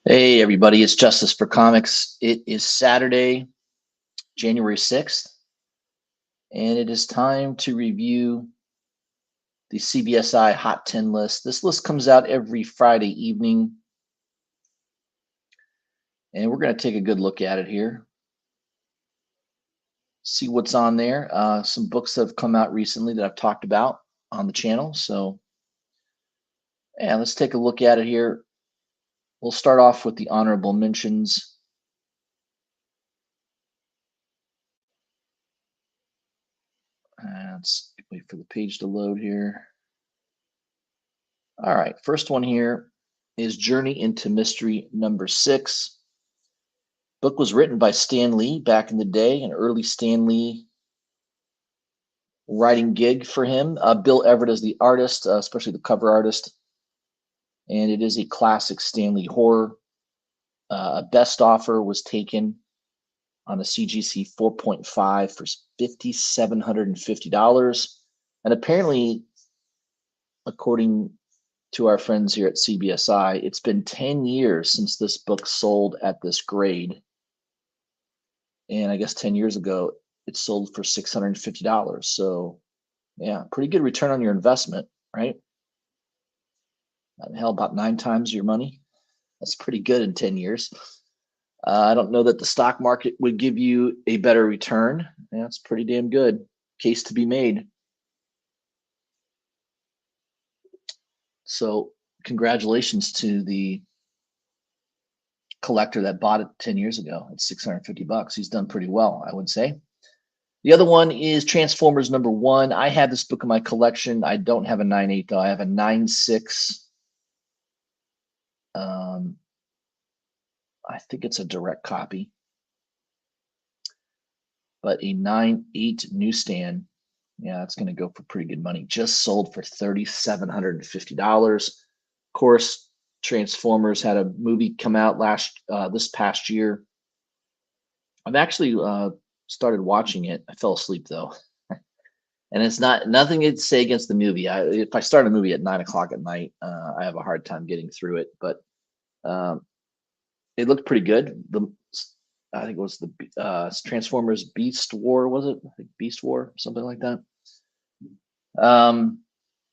Hey everybody, it's Justice for Comics. It is Saturday, January 6th, and it is time to review the CBSI Hot 10 list. This list comes out every Friday evening, and we're going to take a good look at it here, see what's on there. Some books that have come out recently that I've talked about on the channel. So, yeah, let's take a look at it here. We'll start off with the honorable mentions. Let's wait for the page to load here. All right, first one here is Journey into Mystery number 6. Book was written by Stan Lee back in the day, an early Stan Lee writing gig for him. Bill Everett is the artist, especially the cover artist, and it is a classic Stan Lee horror. A best offer was taken on a CGC 4.5 for $5,750, and apparently, according to our friends here at CBSI, it's been 10 years since this book sold at this grade. And I guess 10 years ago, it sold for $650. So, yeah, pretty good return on your investment, right? Hell, about 9 times your money. That's pretty good in 10 years. I don't know that the stock market would give you a better return. Yeah, it's pretty damn good. Case to be made. So, congratulations to the collector that bought it 10 years ago at $650. He's done pretty well, I would say. The other one is Transformers number 1. I have this book in my collection. I don't have a 9.8 though. I have a 9.6. I think it's a direct copy, but a 9.8 newsstand. Yeah, it's going to go for pretty good money. Just sold for $3,750. Of course, Transformers had a movie come out this past year. I've actually started watching it. I fell asleep though. And it's nothing to say against the movie. If I start a movie at 9 o'clock at night, I have a hard time getting through it. But it looked pretty good. I think it was the Transformers Beast War, was it? I think Beast War, something like that.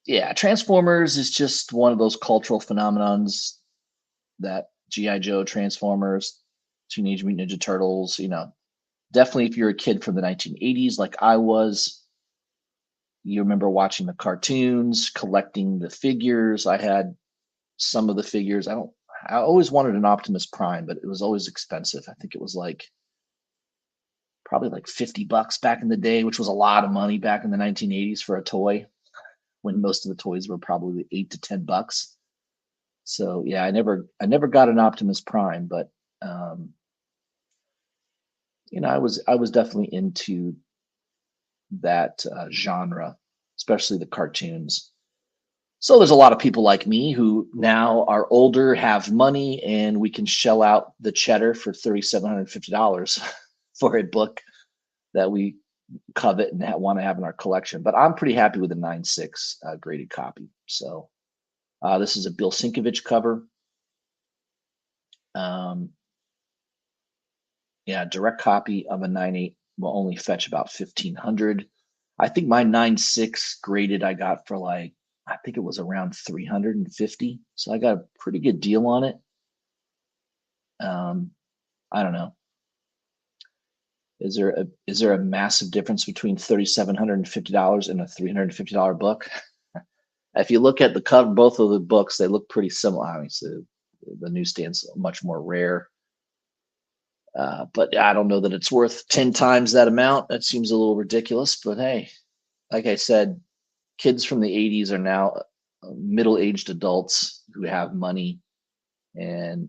Yeah, Transformers is just one of those cultural phenomenons that G.I. Joe, Transformers, Teenage Mutant Ninja Turtles, definitely if you're a kid from the 1980s like I was, you remember watching the cartoons, collecting the figures. I had some of the figures. I always wanted an Optimus Prime, but it was always expensive. I think it was probably like $50 back in the day, which was a lot of money back in the 1980s for a toy, when most of the toys were probably $8 to $10. So yeah, I never got an Optimus Prime, but I was definitely into that genre, especially the cartoons. So there's a lot of people like me who now are older, have money, and we can shell out the cheddar for $3,750 for a book that we covet and want to have in our collection. But I'm pretty happy with the 9.6 graded copy. So this is a Bill Sienkiewicz cover. Yeah, direct copy of a 9.8 will only fetch about $1,500. I think my 9.6 graded I got for I think it was around $350. So I got a pretty good deal on it. I don't know. Is there a massive difference between $3,750 and a $350 book? If you look at the cover, both of the books, they look pretty similar. Obviously, the newsstand's much more rare. But I don't know that it's worth 10 times that amount. That seems a little ridiculous. But hey, like I said, kids from the 80s are now middle-aged adults who have money, and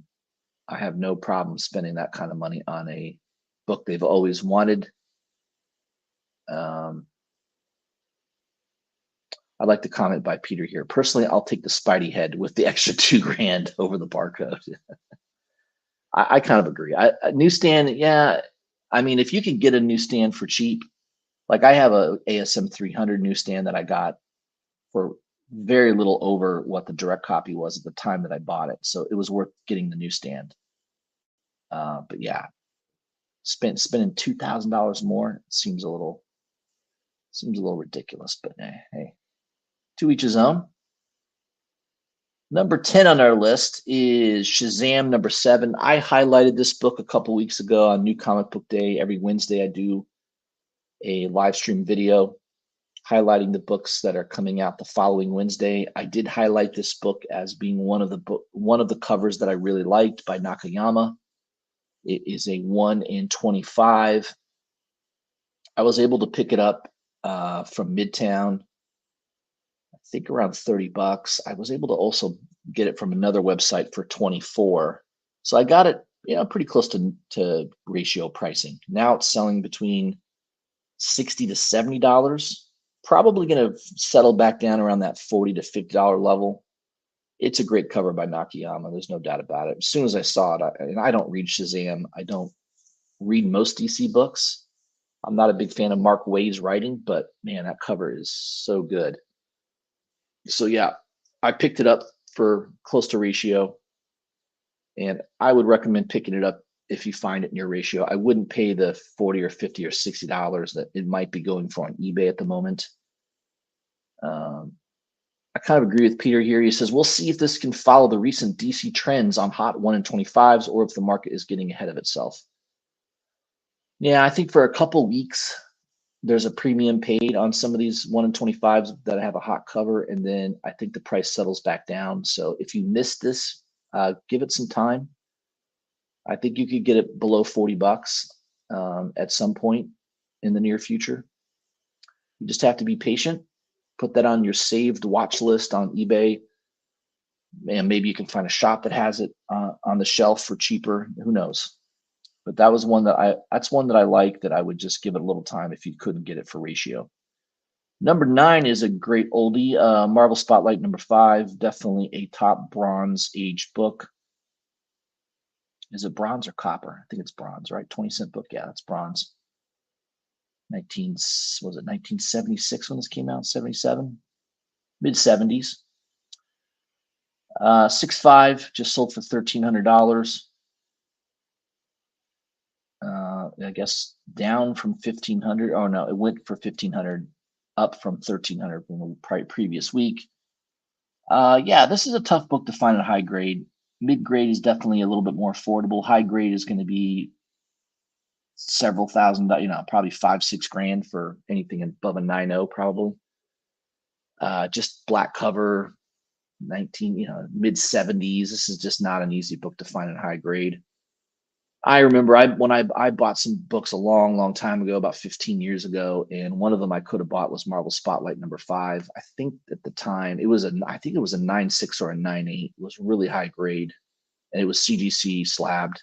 I have no problem spending that kind of money on a book they've always wanted. I'd like to comment by Peter here. Personally, I'll take the Spidey head with the extra $2,000 over the barcode. I kind of agree. A newsstand, yeah. I mean, if you can get a newsstand for cheap, like I have a ASM 300 newsstand that I got for very little over what the direct copy was at the time that I bought it. So it was worth getting the newsstand. But yeah, spending $2,000 more seems a little ridiculous. But hey, to each his own. Number 10 on our list is Shazam number 7. I highlighted this book a couple weeks ago on New Comic Book Day. Every Wednesday I do a live stream video highlighting the books that are coming out the following Wednesday. I did highlight this book as being one of the covers that I really liked by Nakayama. It is a 1 in 25. I was able to pick it up from Midtown, I think around $30. I was able to also get it from another website for 24. So I got it, pretty close to ratio pricing. Now it's selling between $60 to $70. Probably going to settle back down around that $40 to $50 level. It's a great cover by Nakayama. There's no doubt about it. As soon as I saw it, and I don't read Shazam. I don't read most DC books. I'm not a big fan of Mark Waid's writing, but man, that cover is so good. So yeah, I picked it up for close to ratio, and I would recommend picking it up if you find it near ratio. I wouldn't pay the $40 or $50 or $60 that it might be going for on eBay at the moment. I kind of agree with Peter here. He says, we'll see if this can follow the recent DC trends on hot 1 in 25s or if the market is getting ahead of itself. Yeah, I think for a couple weeks, there's a premium paid on some of these 1 in 25s that have a hot cover, and then I think the price settles back down. So if you missed this, give it some time. I think you could get it below $40 at some point in the near future. You just have to be patient. Put that on your saved watch list on eBay, and maybe you can find a shop that has it on the shelf for cheaper. Who knows? But that's one that I like, that I would just give it a little time if you couldn't get it for ratio. Number 9 is a great oldie, Marvel Spotlight number 5, definitely a top Bronze Age book. Is it bronze or copper? I think it's bronze, right? 20-cent book. Yeah, that's bronze. 1976 when this came out? 77? Mid 70s. 6.5 just sold for $1,300. I guess down from 1,500. Oh no, it went for 1,500, up from 1,300 from the previous week. Yeah, this is a tough book to find at high grade. Mid grade is definitely a little bit more affordable. High grade is going to be several thousand, probably $5-6 grand for anything above a 9.0 probably. Just black cover, mid 70s. This is just not an easy book to find at high grade. I remember when I bought some books a long, long time ago, about 15 years ago, and one of them I could have bought was Marvel Spotlight number 5. I think at the time it was a 9.6 or a 9.8. It was really high grade, and it was CGC slabbed.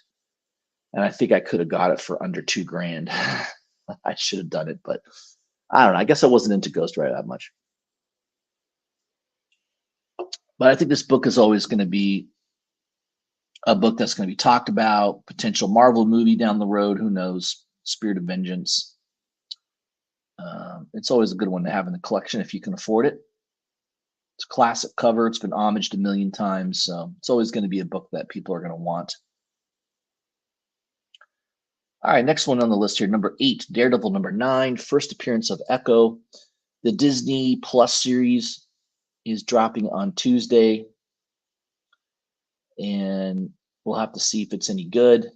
And I think I could have got it for under $2,000. I should have done it, but I don't know. I guess I wasn't into Ghost Rider that much. But I think this book is always going to be a book that's going to be talked about. Potential Marvel movie down the road. Who knows? Spirit of Vengeance. It's always a good one to have in the collection if you can afford it. It's a classic cover. It's been homaged a million times. So it's always going to be a book that people are going to want. All right, next one on the list here, number 8, Daredevil number 9, first appearance of Echo. The Disney Plus series is dropping on Tuesday, and we'll have to see if it's any good.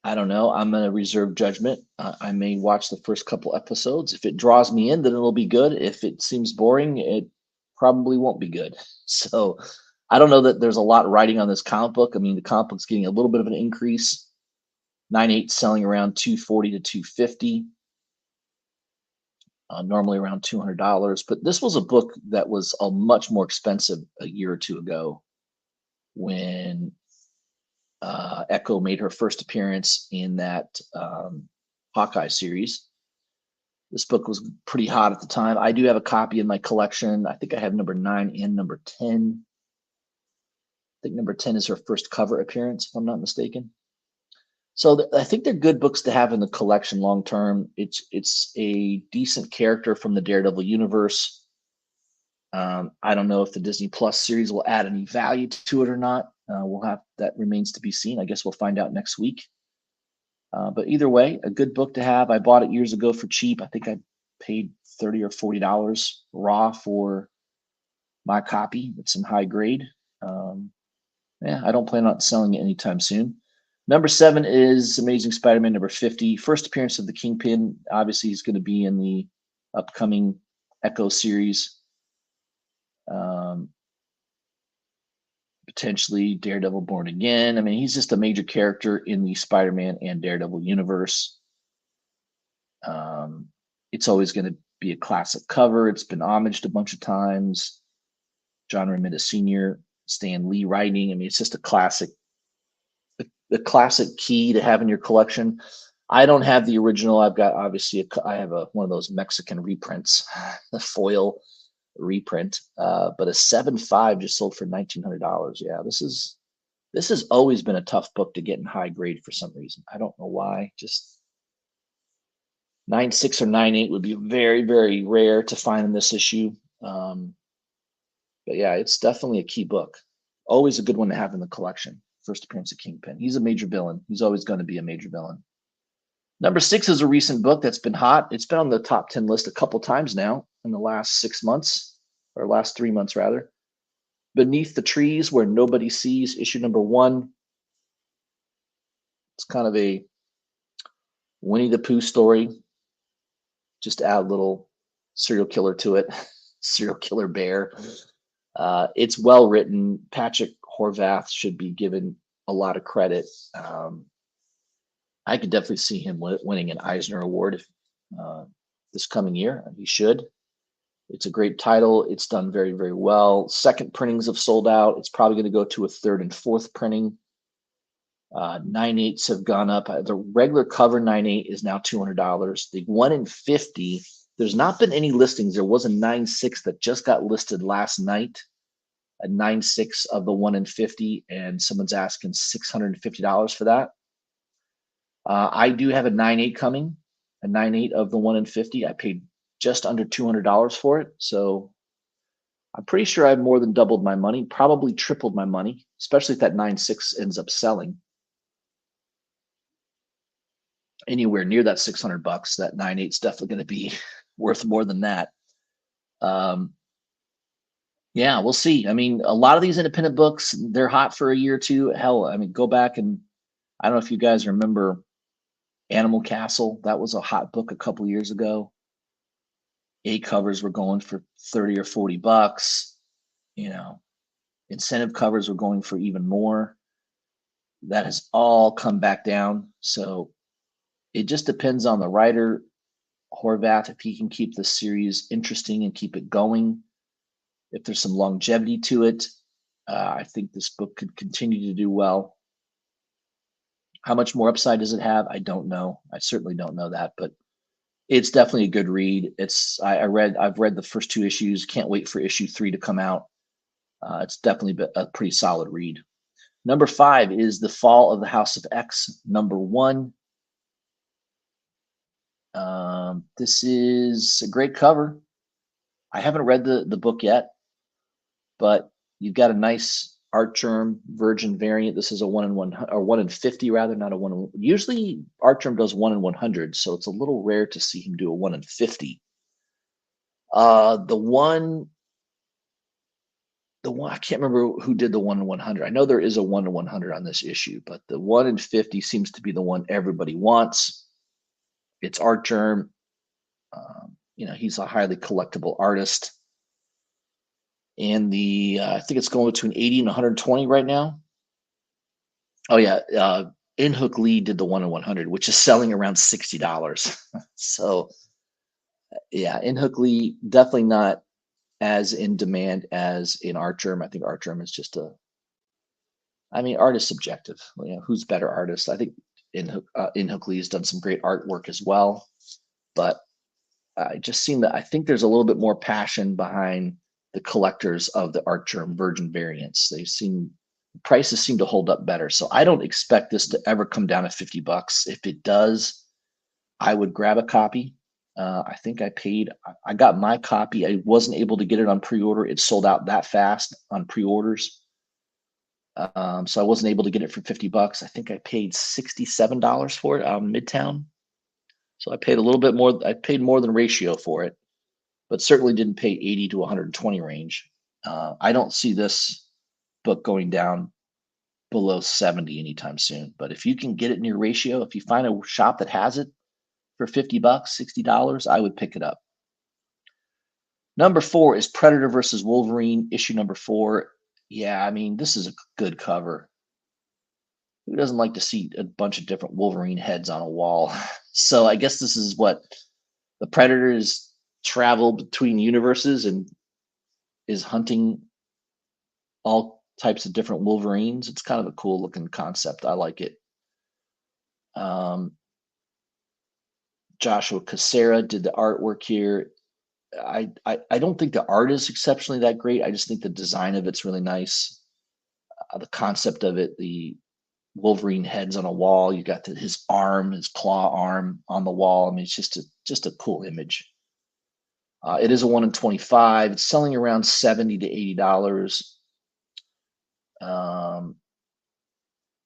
I don't know. I'm going to reserve judgment. I may watch the first couple episodes. If it draws me in, then it'll be good. If it seems boring, it probably won't be good. So I don't know that there's a lot riding on this comic book. I mean, the comic book's getting a little bit of an increase. 9.8 selling around $240 to $250. Normally around $200. But this was a book that was much more expensive a year or two ago when Echo made her first appearance in that Hawkeye series. This book was pretty hot at the time. I do have a copy in my collection. I think I have number 9 and number 10. I think number 10 is her first cover appearance, if I'm not mistaken. So I think they're good books to have in the collection long term. It's a decent character from the Daredevil universe. I don't know if the Disney Plus series will add any value to it or not. We'll have that remains to be seen. I guess we'll find out next week. But either way, a good book to have. I bought it years ago for cheap. I think I paid $30 or $40 raw for my copy. It's in high grade. Um, yeah, I don't plan on selling it anytime soon. Number 7 is Amazing Spider-Man number 50. First appearance of the Kingpin. Obviously, he's going to be in the upcoming Echo series. Um, potentially Daredevil Born Again. I mean, he's just a major character in the Spider-Man and Daredevil universe. Um, it's always going to be a classic cover. It's been homaged a bunch of times. John Romita Sr., Stan Lee writing. I mean, it's just a classic, the classic key to have in your collection. I don't have the original. I've got obviously I have one of those Mexican reprints, the foil reprint. But a 7.5 just sold for $1,900. Yeah, this has always been a tough book to get in high grade for some reason. I don't know why. Just 9.6 or 9.8 would be very, very rare to find in this issue. But yeah, it's definitely a key book. Always a good one to have in the collection. First appearance of Kingpin. He's a major villain. He's always going to be a major villain. Number 6 is a recent book that's been hot. It's been on the top 10 list a couple times now in the last 6 months, or last 3 months rather. Beneath the Trees Where Nobody Sees, issue number 1. It's kind of a Winnie the Pooh story. Just add a little serial killer to it, serial killer bear. It's well written. Patrick Horvath should be given a lot of credit. I could definitely see him winning an Eisner Award this coming year. He should. It's a great title. It's done very, very well. Second printings have sold out. It's probably going to go to a third and fourth printing. 9.8s have gone up. The regular cover 9.8 is now $200. The 1 in 50, there's not been any listings. There was a 9.6 that just got listed last night, a 9.6 of the 1 in 50, and someone's asking $650 for that. I do have a 9.8 coming, a 9.8 of the 1 in 50. I paid just under $200 for it. So I'm pretty sure I've more than doubled my money, probably tripled my money, especially if that 9.6 ends up selling anywhere near that $600. That 9.8 is definitely going to be worth more than that. Yeah, we'll see. I mean, a lot of these independent books, they're hot for a year or two. Hell, I mean, go back and I don't know if you guys remember Animal Castle. That was a hot book a couple years ago. 8 covers were going for 30 or $40. You know, incentive covers were going for even more. That has all come back down. So it just depends on the writer, Horvath, if he can keep the series interesting and keep it going. If there's some longevity to it, I think this book could continue to do well. How much more upside does it have? I don't know. I certainly don't know that, but it's definitely a good read. I've read the first 2 issues. Can't wait for issue 3 to come out. It's definitely a pretty solid read. Number 5 is The Fall of the House of X, number 1. This is a great cover. I haven't read the book yet, but you've got a nice Artgerm Virgin variant. This is a 1 in 100 or 1 in 50 rather, not a 1 in. Usually Artgerm does 1 in 100, so it's a little rare to see him do a 1 in 50. The one I can't remember who did the 1 in 100. I know there is a 1 in 100 on this issue, but the 1 in 50 seems to be the one everybody wants. It's Artgerm. He's a highly collectible artist. And I think it's going between 80 and 120 right now. Oh yeah, Inhook Lee did the 1 in 100, which is selling around $60. So yeah, Inhook Lee definitely not as in demand as in Artgerm. I think Artgerm is just art is subjective. Who's better artist? I think Inhook Lee has done some great artwork as well, but I think there's a little bit more passion behind the collectors of the Artgerm Virgin variants. They seem prices seem to hold up better. So I don't expect this to ever come down to $50. If it does, I would grab a copy. I think I got my copy. I wasn't able to get it on pre-order. It sold out that fast on pre-orders. So I wasn't able to get it for $50. I think I paid $67 for it out in Midtown. So I paid a little bit more. I paid more than ratio for it, but certainly didn't pay 80 to 120 range. I don't see this book going down below 70 anytime soon. But if you can get it in your ratio, if you find a shop that has it for $50, $60, I would pick it up. Number 4 is Predator versus Wolverine, issue number 4. Yeah, I mean, this is a good cover. Who doesn't like to see a bunch of different Wolverine heads on a wall? So I guess this is what the Predators travel between universes and is hunting all types of different Wolverines. It's kind of a cool looking concept. I like it. Joshua Cassera did the artwork here. I don't think the art is exceptionally that great. I just think the design of it's really nice. The concept of it, the Wolverine heads on a wall. You got his arm, his claw arm on the wall. I mean, it's just a cool image. It is a 1 in 25. It's selling around $70 to $80.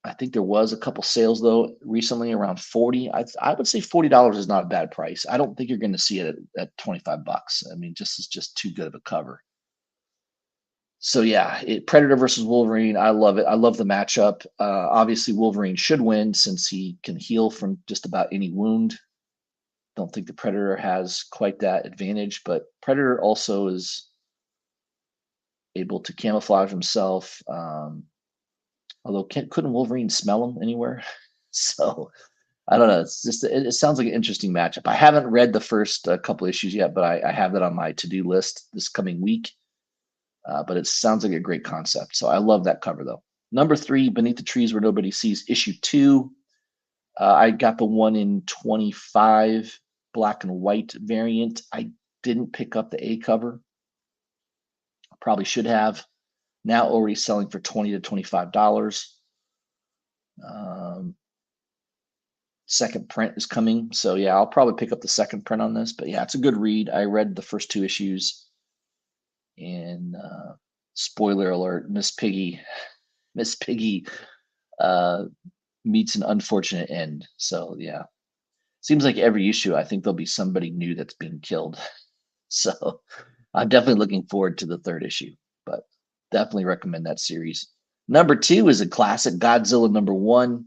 I think there was a couple sales though recently around 40. I would say $40 is not a bad price. I don't think you're going to see it at 25 bucks. I mean, it's just too good of a cover. So yeah, Predator versus Wolverine. I love it. I love the matchup. Obviously, Wolverine should win since he can heal from just about any wound. Don't think the Predator has quite that advantage, but Predator also is able to camouflage himself. Although couldn't Wolverine smell him anywhere? So I don't know. It sounds like an interesting matchup. I haven't read the first couple issues yet, but I have that on my to-do list this coming week. But it sounds like a great concept. So I love that cover though. Number 3, Beneath the Trees Where Nobody Sees, issue 2. I got the 1 in 25 black and white variant. I didn't pick up the A cover. I probably should have. Now already selling for $20 to $25. Second print is coming. So yeah, I'll probably pick up the second print on this. But yeah, it's a good read. I read the first 2 issues. And spoiler alert, Miss Piggy meets an unfortunate end. So yeah. Seems like every issue, I think there'll be somebody new that's been killed. So I'm definitely looking forward to the 3rd issue, but definitely recommend that series. Number 2 is a classic, Godzilla #1.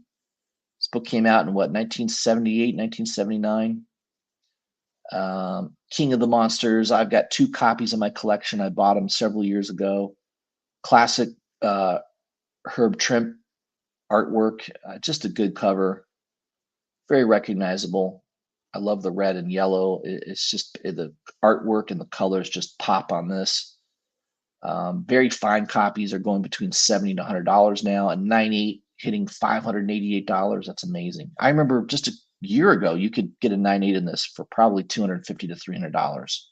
This book came out in 1978, 1979. King of the Monsters. I've got 2 copies in my collection. I bought them several years ago. Classic Herb Trimp artwork. Just a good cover. Very recognizable. I love the red and yellow. It's just the artwork and the colors just pop on this. Very fine copies are going between $70 to $100 now, and 9.8 hitting $588. That's amazing. I remember just a year ago you could get a 9.8 in this for probably $250 to $300.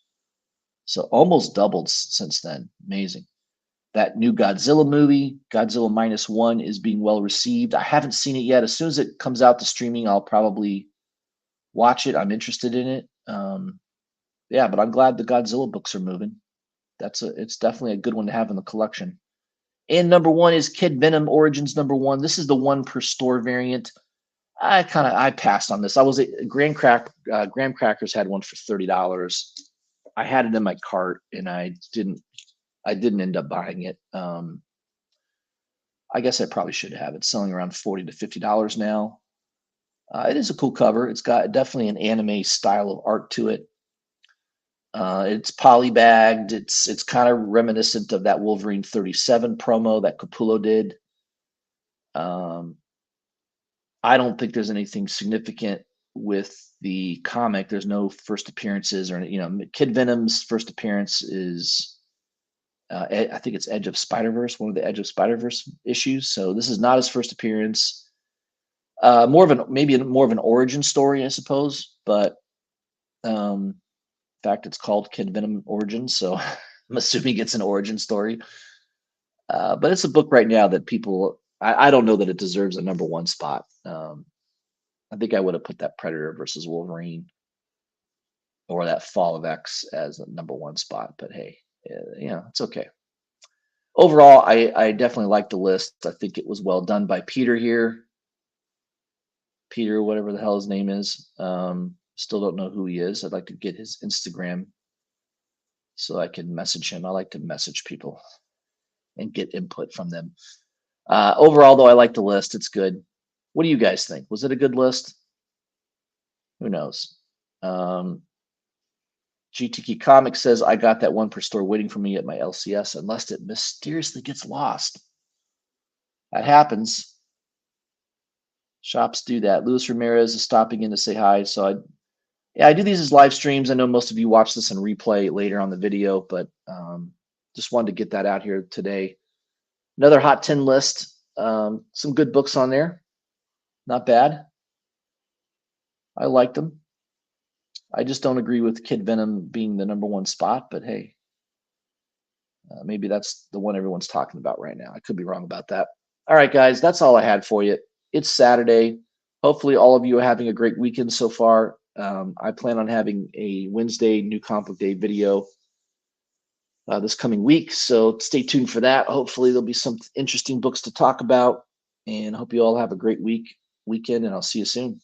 So almost doubled since then. Amazing. That new Godzilla movie, Godzilla -1, is being well received. I haven't seen it yet. As soon as it comes out to streaming, I'll probably watch it. I'm interested in it. Yeah, but I'm glad the Godzilla books are moving. It's definitely a good one to have in the collection. And number 1 is Kid Venom Origins #1. This is the 1 per store variant. I passed on this. I was at Graham Crackers had one for $30. I had it in my cart and I didn't end up buying it. I guess I probably should have. It's selling around $40 to $50 now. It is a cool cover. It's got definitely an anime style of art to it. It's polybagged. It's kind of reminiscent of that Wolverine 37 promo that Capullo did. I don't think there's anything significant with the comic. There's no first appearances or Kid Venom's first appearance is I think it's Edge of Spider-Verse, one of the Edge of Spider-Verse issues. So this is not his first appearance. Maybe more of an origin story, I suppose. But in fact, it's called Kid Venom Origins, so I'm assuming it's an origin story. But it's a book right now that people, I don't know that it deserves a number one spot. I think I would have put that Predator versus Wolverine or that Fall of X as a number one spot. But hey, it's okay. Overall, I definitely like the list. I think it was well done by Peter here. Peter, whatever the hell his name is. Still don't know who he is. I'd like to get his Instagram so I can message him. I like to message people and get input from them. Overall, though, I like the list. It's good. What do you guys think? Was it a good list? Who knows? GTK Comics says, I got that one per store waiting for me at my LCS unless it mysteriously gets lost. That happens. Shops do that. Luis Ramirez is stopping in to say hi. So I do these as live streams. I know most of you watch this in replay later on the video, but just wanted to get that out here today. Another hot 10 list. Some good books on there. Not bad. I liked them. I just don't agree with Kid Venom being the number one spot, but hey, maybe that's the one everyone's talking about right now. I could be wrong about that. All right, guys, that's all I had for you. It's Saturday. Hopefully all of you are having a great weekend so far. I plan on having a Wednesday New Comic Book Day video this coming week, so stay tuned for that. Hopefully there'll be some interesting books to talk about, and I hope you all have a great weekend, and I'll see you soon.